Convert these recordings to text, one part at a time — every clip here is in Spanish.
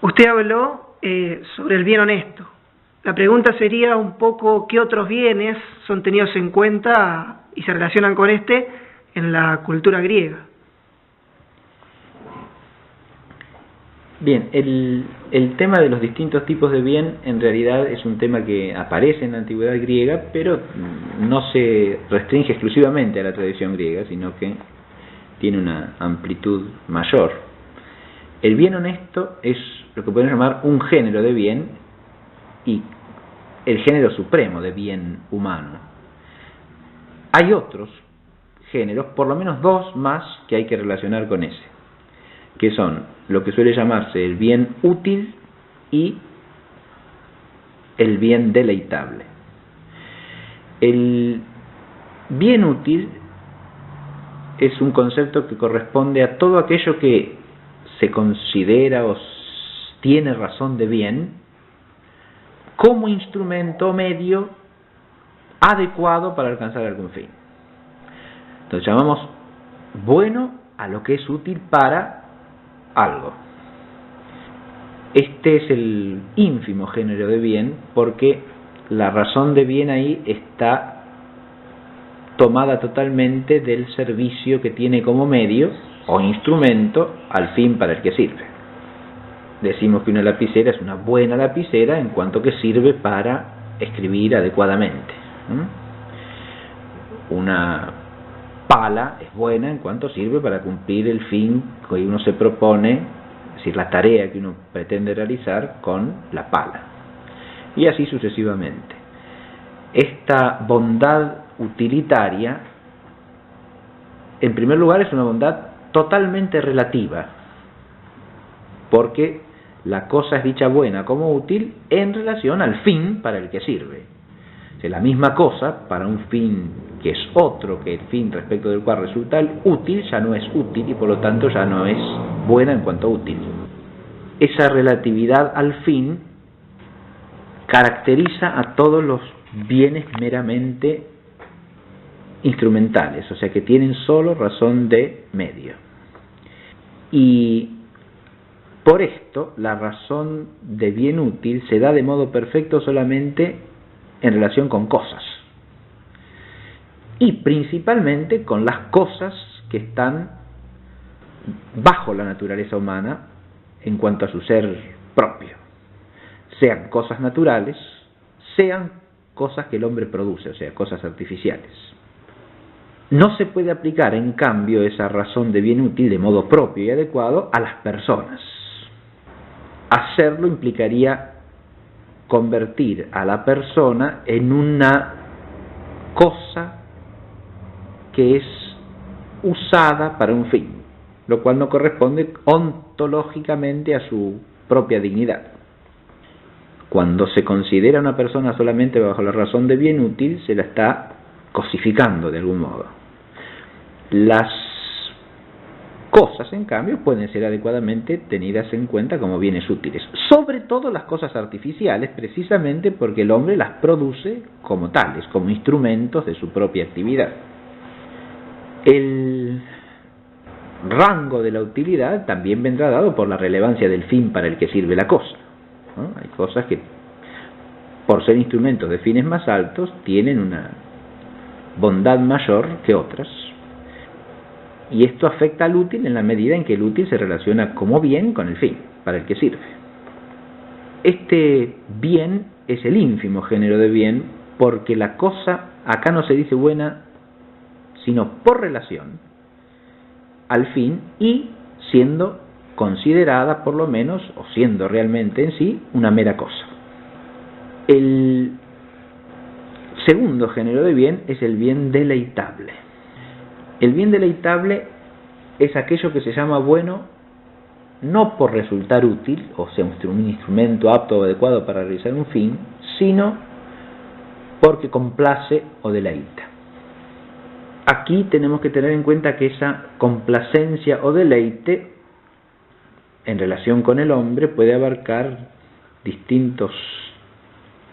Usted habló sobre el bien honesto. La pregunta sería un poco qué otros bienes son tenidos en cuenta y se relacionan con este en la cultura griega. Bien, el tema de los distintos tipos de bien en realidad es un tema que aparece en la antigüedad griega, pero no se restringe exclusivamente a la tradición griega, sino que tiene una amplitud mayor. El bien honesto es lo que podemos llamar un género de bien y el género supremo de bien humano. Hay otros géneros, por lo menos dos más, que hay que relacionar con ese, que son lo que suele llamarse el bien útil y el bien deleitable. El bien útil es un concepto que corresponde a todo aquello que se considera o tiene razón de bien como instrumento o medio adecuado para alcanzar algún fin. Entonces llamamos bueno a lo que es útil para algo. Este es el ínfimo género de bien, porque la razón de bien ahí está tomada totalmente del servicio que tiene como medio o instrumento al fin para el que sirve. Decimos que una lapicera es una buena lapicera en cuanto que sirve para escribir adecuadamente. Una pala es buena en cuanto sirve para cumplir el fin que uno se propone, es decir, la tarea que uno pretende realizar con la pala. Y así sucesivamente. Esta bondad utilitaria, en primer lugar, es una bondad totalmente relativa, porque la cosa es dicha buena como útil en relación al fin para el que sirve. O sea, la misma cosa para un fin que es otro que el fin respecto del cual resulta útil, ya no es útil y por lo tanto ya no es buena en cuanto útil. Esa relatividad al fin caracteriza a todos los bienes meramente instrumentales, o sea que tienen solo razón de medio. Y por esto la razón de bien útil se da de modo perfecto solamente en relación con cosas, y principalmente con las cosas que están bajo la naturaleza humana en cuanto a su ser propio, sean cosas naturales, sean cosas que el hombre produce, o sea, cosas artificiales. No se puede aplicar, en cambio, esa razón de bien útil de modo propio y adecuado a las personas. Hacerlo implicaría convertir a la persona en una cosa que es usada para un fin, lo cual no corresponde ontológicamente a su propia dignidad. Cuando se considera a una persona solamente bajo la razón de bien útil, se la está cosificando de algún modo. Las cosas, en cambio, pueden ser adecuadamente tenidas en cuenta como bienes útiles, sobre todo las cosas artificiales, precisamente porque el hombre las produce como tales, como instrumentos de su propia actividad. El rango de la utilidad también vendrá dado por la relevancia del fin para el que sirve la cosa, ¿no? Hay cosas que, por ser instrumentos de fines más altos, tienen una bondad mayor que otras. Y esto afecta al útil en la medida en que el útil se relaciona como bien con el fin para el que sirve. Este bien es el ínfimo género de bien, porque la cosa acá no se dice buena sino por relación al fin y siendo considerada por lo menos, o siendo realmente en sí, una mera cosa. El segundo género de bien es el bien deleitable. El bien deleitable es aquello que se llama bueno no por resultar útil, o sea, un instrumento apto o adecuado para realizar un fin, sino porque complace o deleita. Aquí tenemos que tener en cuenta que esa complacencia o deleite en relación con el hombre puede abarcar distintos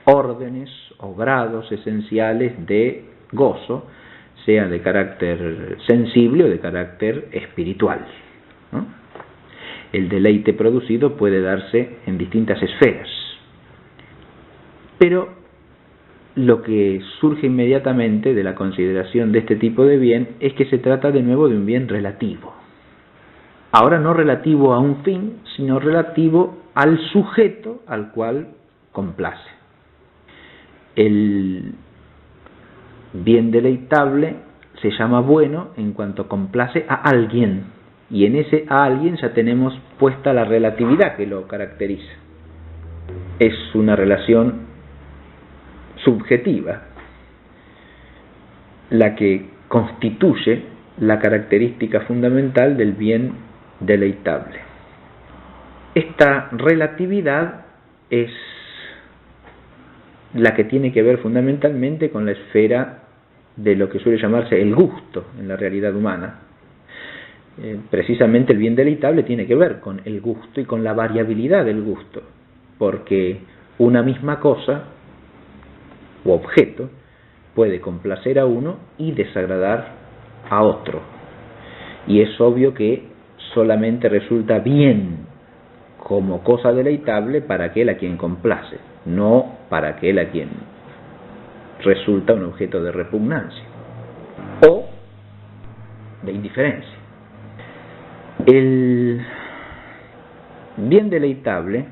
órdenes o grados esenciales de gozo, sea de carácter sensible o de carácter espiritual, ¿no? el deleite producido puede darse en distintas esferas. Pero lo que surge inmediatamente de la consideración de este tipo de bien es que se trata de nuevo de un bien relativo. Ahora no relativo a un fin, sino relativo al sujeto al cual complace. El bien deleitable se llama bueno en cuanto complace a alguien, y en ese a alguien ya tenemos puesta la relatividad que lo caracteriza. Es una relación subjetiva la que constituye la característica fundamental del bien deleitable. Esta relatividad es la que tiene que ver fundamentalmente con la esfera de lo que suele llamarse el gusto en la realidad humana. Precisamente el bien deleitable tiene que ver con el gusto y con la variabilidad del gusto, porque una misma cosa u objeto puede complacer a uno y desagradar a otro. Y es obvio que solamente resulta bien como cosa deleitable para aquel a quien complace, no para aquel a quien resulta un objeto de repugnancia o de indiferencia. El bien deleitable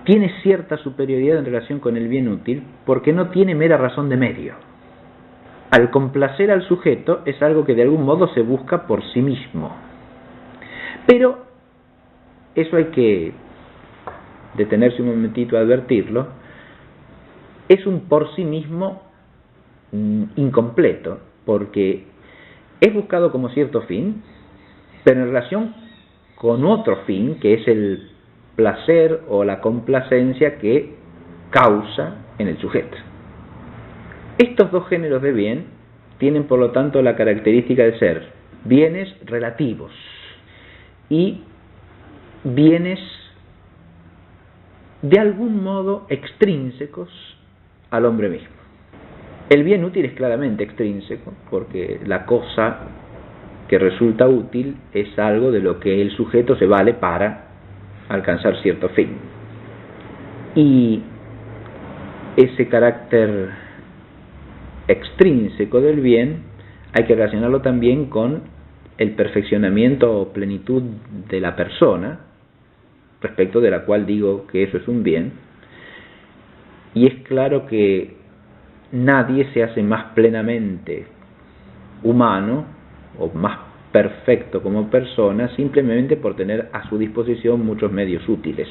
tiene cierta superioridad en relación con el bien útil porque no tiene mera razón de medio. Al complacer al sujeto es algo que de algún modo se busca por sí mismo. Pero eso hay que detenerse un momentito a advertirlo. Es un por sí mismo incompleto, porque es buscado como cierto fin, pero en relación con otro fin, que es el placer o la complacencia que causa en el sujeto. Estos dos géneros de bien tienen por lo tanto la característica de ser bienes relativos y bienes de algún modo extrínsecos al hombre mismo. El bien útil es claramente extrínseco, porque la cosa que resulta útil es algo de lo que el sujeto se vale para alcanzar cierto fin. Y ese carácter extrínseco del bien hay que relacionarlo también con el perfeccionamiento o plenitud de la persona, respecto de la cual digo que eso es un bien. Y es claro que nadie se hace más plenamente humano o más perfecto como persona simplemente por tener a su disposición muchos medios útiles.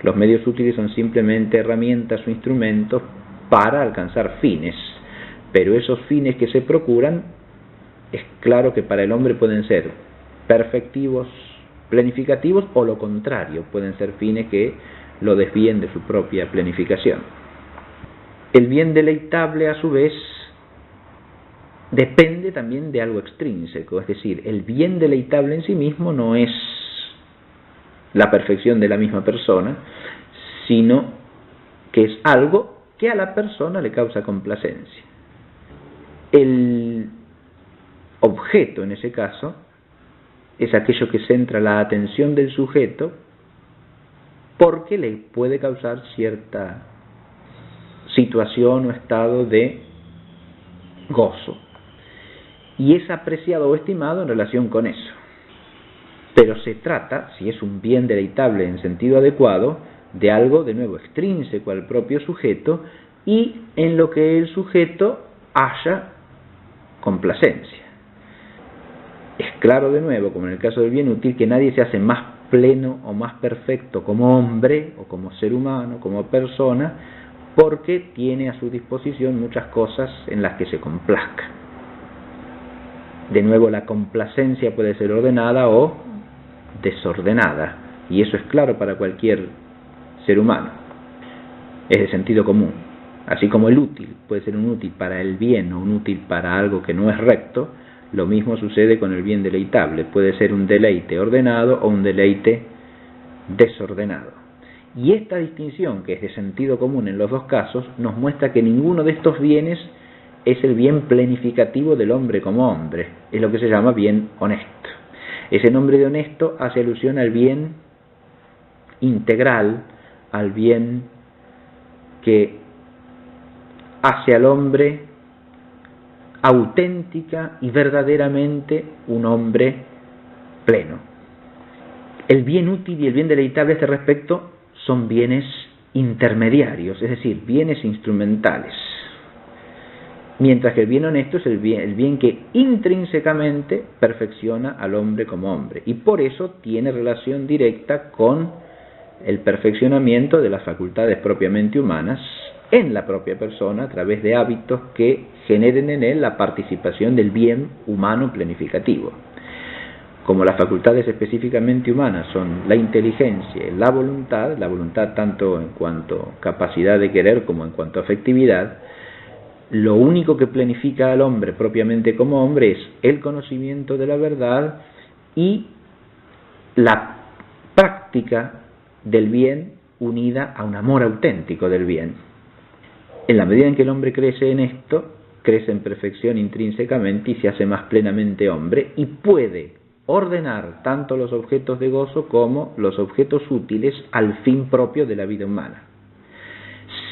Los medios útiles son simplemente herramientas o instrumentos para alcanzar fines, pero esos fines que se procuran es claro que para el hombre pueden ser perfectivos, planificativos, o lo contrario, pueden ser fines que lo desvíen de su propia planificación. El bien deleitable, a su vez, depende también de algo extrínseco, es decir, el bien deleitable en sí mismo no es la perfección de la misma persona, sino que es algo que a la persona le causa complacencia. El objeto, en ese caso, es aquello que centra la atención del sujeto porque le puede causar cierta situación o estado de gozo, y es apreciado o estimado en relación con eso. Pero se trata, si es un bien deleitable en sentido adecuado, de algo de nuevo extrínseco al propio sujeto y en lo que el sujeto haya complacencia. Es claro de nuevo, como en el caso del bien útil, que nadie se hace más pleno o más perfecto como hombre o como ser humano, como persona, porque tiene a su disposición muchas cosas en las que se complazca. De nuevo, la complacencia puede ser ordenada o desordenada, y eso es claro para cualquier ser humano. Es de sentido común. Así como el útil puede ser un útil para el bien o un útil para algo que no es recto, lo mismo sucede con el bien deleitable. Puede ser un deleite ordenado o un deleite desordenado. Y esta distinción, que es de sentido común en los dos casos, nos muestra que ninguno de estos bienes es el bien planificativo del hombre como hombre. Es lo que se llama bien honesto. Ese nombre de honesto hace alusión al bien integral, al bien que hace al hombre auténtica y verdaderamente un hombre pleno. El bien útil y el bien deleitable a este respecto son bienes intermediarios, es decir, bienes instrumentales. Mientras que el bien honesto es el bien que intrínsecamente perfecciona al hombre como hombre, y por eso tiene relación directa con el perfeccionamiento de las facultades propiamente humanas en la propia persona a través de hábitos que generen en él la participación del bien humano planificativo. Como las facultades específicamente humanas son la inteligencia y la voluntad tanto en cuanto a capacidad de querer como en cuanto a afectividad, lo único que planifica al hombre propiamente como hombre es el conocimiento de la verdad y la práctica del bien unida a un amor auténtico del bien. En la medida en que el hombre crece en esto, crece en perfección intrínsecamente y se hace más plenamente hombre y puede ordenar tanto los objetos de gozo como los objetos útiles al fin propio de la vida humana.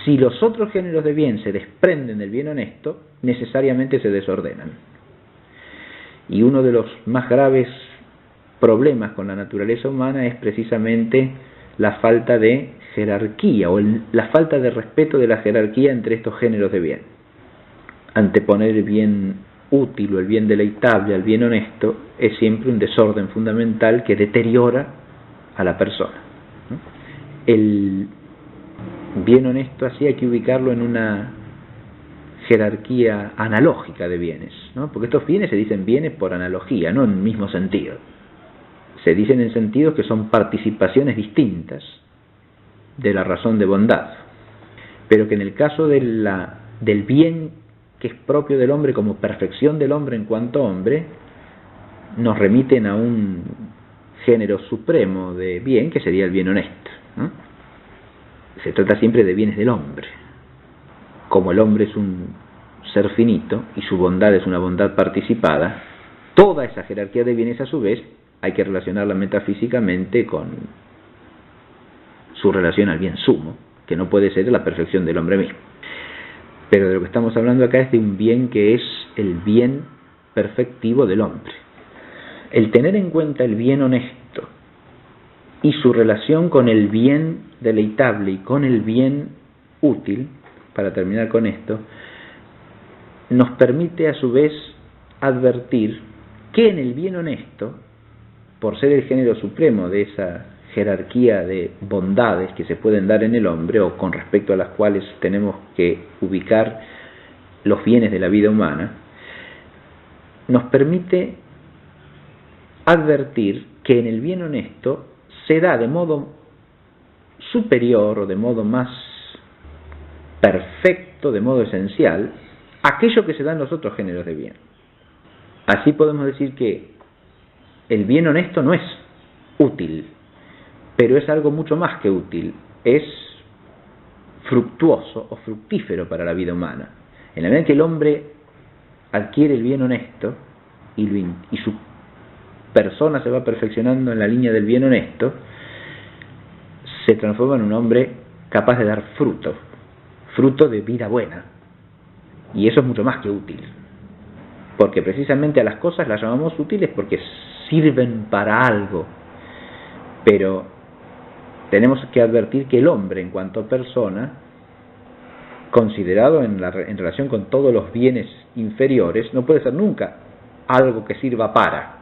Si los otros géneros de bien se desprenden del bien honesto, necesariamente se desordenan. Y uno de los más graves problemas con la naturaleza humana es precisamente la falta de jerarquía o la falta de respeto de la jerarquía entre estos géneros de bien. Anteponer el bien útil o el bien deleitable al bien honesto es siempre un desorden fundamental que deteriora a la persona. El bien honesto así hay que ubicarlo en una jerarquía analógica de bienes, ¿no? Porque estos bienes se dicen bienes por analogía, no en el mismo sentido. Se dicen en sentidos que son participaciones distintas de la razón de bondad, pero que en el caso del bien que es propio del hombre como perfección del hombre en cuanto hombre, nos remiten a un género supremo de bien que sería el bien honesto, ¿no? Se trata siempre de bienes del hombre. Como el hombre es un ser finito y su bondad es una bondad participada, toda esa jerarquía de bienes a su vez hay que relacionarla metafísicamente con su relación al bien sumo, que no puede ser la perfección del hombre mismo. Pero de lo que estamos hablando acá es de un bien que es el bien perfectivo del hombre. El tener en cuenta el bien honesto y su relación con el bien deleitable y con el bien útil, para terminar con esto, nos permite a su vez advertir que en el bien honesto, por ser el género supremo de esa jerarquía de bondades que se pueden dar en el hombre o con respecto a las cuales tenemos que ubicar los bienes de la vida humana, nos permite advertir que en el bien honesto se da de modo superior o de modo más perfecto, de modo esencial, aquello que se da en los otros géneros de bien. Así podemos decir que el bien honesto no es útil, pero es algo mucho más que útil, es fructuoso o fructífero para la vida humana. En la medida en que el hombre adquiere el bien honesto y su persona se va perfeccionando en la línea del bien honesto, se transforma en un hombre capaz de dar fruto de vida buena. Y eso es mucho más que útil, porque precisamente a las cosas las llamamos útiles porque sirven para algo, pero tenemos que advertir que el hombre en cuanto a persona, considerado en relación con todos los bienes inferiores, no puede ser nunca algo que sirva para,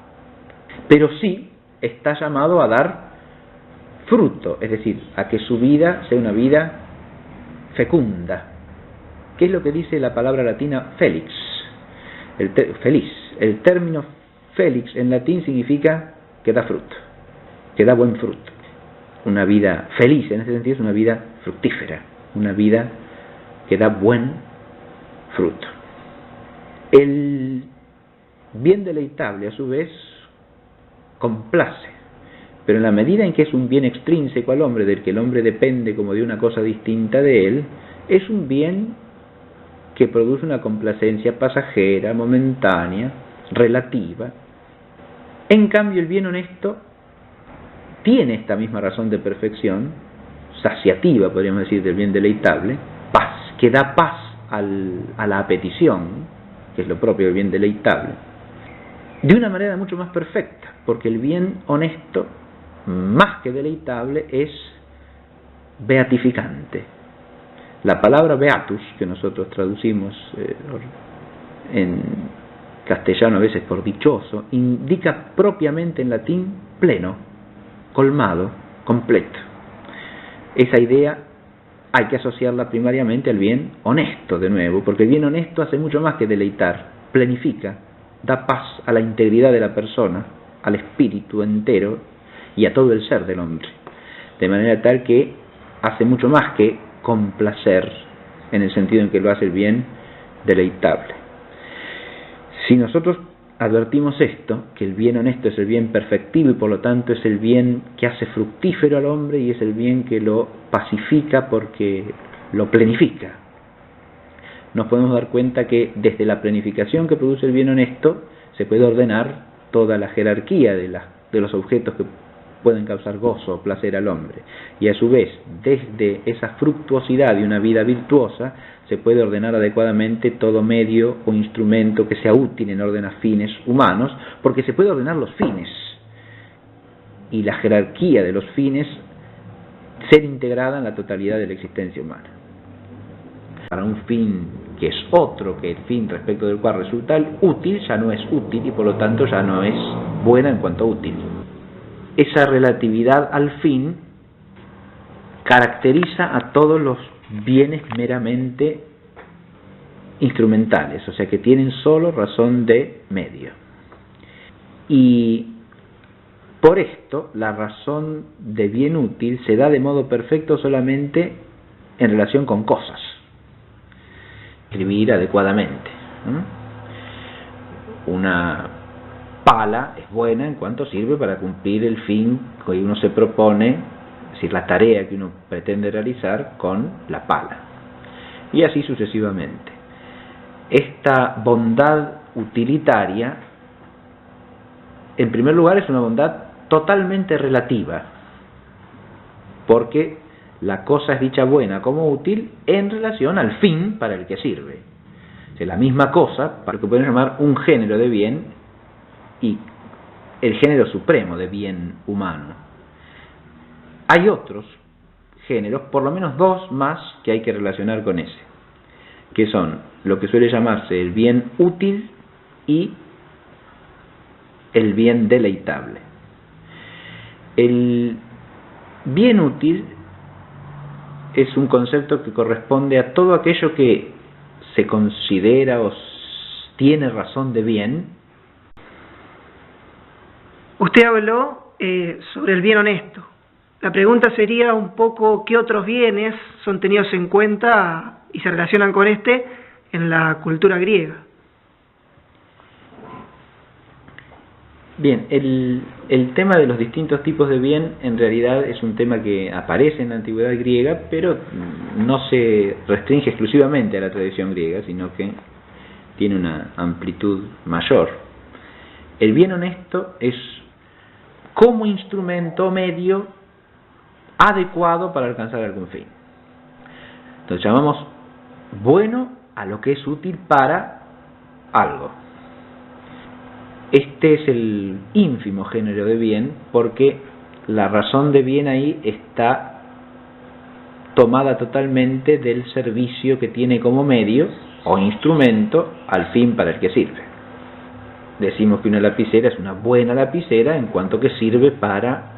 pero sí está llamado a dar fruto, es decir, a que su vida sea una vida fecunda. ¿Qué es lo que dice la palabra latina felix? Feliz. El término felix en latín significa que da fruto, que da buen fruto. Una vida feliz en ese sentido es una vida fructífera, una vida que da buen fruto. El bien deleitable a su vez complace, pero en la medida en que es un bien extrínseco al hombre, del que el hombre depende como de una cosa distinta de él, es un bien que produce una complacencia pasajera, momentánea, relativa, En cambio, el bien honesto tiene esta misma razón de perfección, saciativa, podríamos decir, del bien deleitable, paz, que da paz a la apetición, que es lo propio del bien deleitable, de una manera mucho más perfecta, porque el bien honesto, más que deleitable, es beatificante. La palabra beatus, que nosotros traducimos en castellano a veces por dichoso, indica propiamente en latín pleno, colmado, completo. Esa idea hay que asociarla primariamente al bien honesto, de nuevo, porque el bien honesto hace mucho más que deleitar, plenifica, da paz a la integridad de la persona, al espíritu entero y a todo el ser del hombre, de manera tal que hace mucho más que complacer, en el sentido en que lo hace el bien deleitable. Si nosotros advertimos esto, que el bien honesto es el bien perfectivo y por lo tanto es el bien que hace fructífero al hombre y es el bien que lo pacifica porque lo plenifica, nos podemos dar cuenta que desde la planificación que produce el bien honesto se puede ordenar toda la jerarquía de los objetos que pueden causar gozo o placer al hombre, y a su vez desde esa fructuosidad de una vida virtuosa se puede ordenar adecuadamente todo medio o instrumento que sea útil en orden a fines humanos, porque se puede ordenar los fines y la jerarquía de los fines ser integrada en la totalidad de la existencia humana. Para un fin que es otro que el fin respecto del cual resulta el útil, ya no es útil y por lo tanto ya no es buena en cuanto a útil. Esa relatividad al fin caracteriza a todos los bienes meramente instrumentales, o sea que tienen solo razón de medio. Y por esto la razón de bien útil se da de modo perfecto solamente en relación con cosas. Escribir adecuadamente. Una pala es buena en cuanto sirve para cumplir el fin que uno se propone, es decir, la tarea que uno pretende realizar con la pala. Y así sucesivamente. Esta bondad utilitaria, en primer lugar, es una bondad totalmente relativa, porque la cosa es dicha buena como útil en relación al fin para el que sirve. O sea, la misma cosa, para lo que podemos llamar un género de bien y el género supremo de bien humano. Hay otros géneros, por lo menos dos más, que hay que relacionar con ese, que son lo que suele llamarse el bien útil y el bien deleitable. El bien útil es un concepto que corresponde a todo aquello que se considera o tiene razón de bien. Usted habló sobre el bien honesto. La pregunta sería un poco qué otros bienes son tenidos en cuenta y se relacionan con este en la cultura griega. Bien, el tema de los distintos tipos de bien en realidad es un tema que aparece en la antigüedad griega, pero no se restringe exclusivamente a la tradición griega, sino que tiene una amplitud mayor. El bien honesto es como instrumento medio adecuado para alcanzar algún fin. Entonces llamamos bueno a lo que es útil para algo. Este es el ínfimo género de bien, porque la razón de bien ahí está tomada totalmente del servicio que tiene como medio o instrumento al fin para el que sirve. Decimos que una lapicera es una buena lapicera en cuanto que sirve para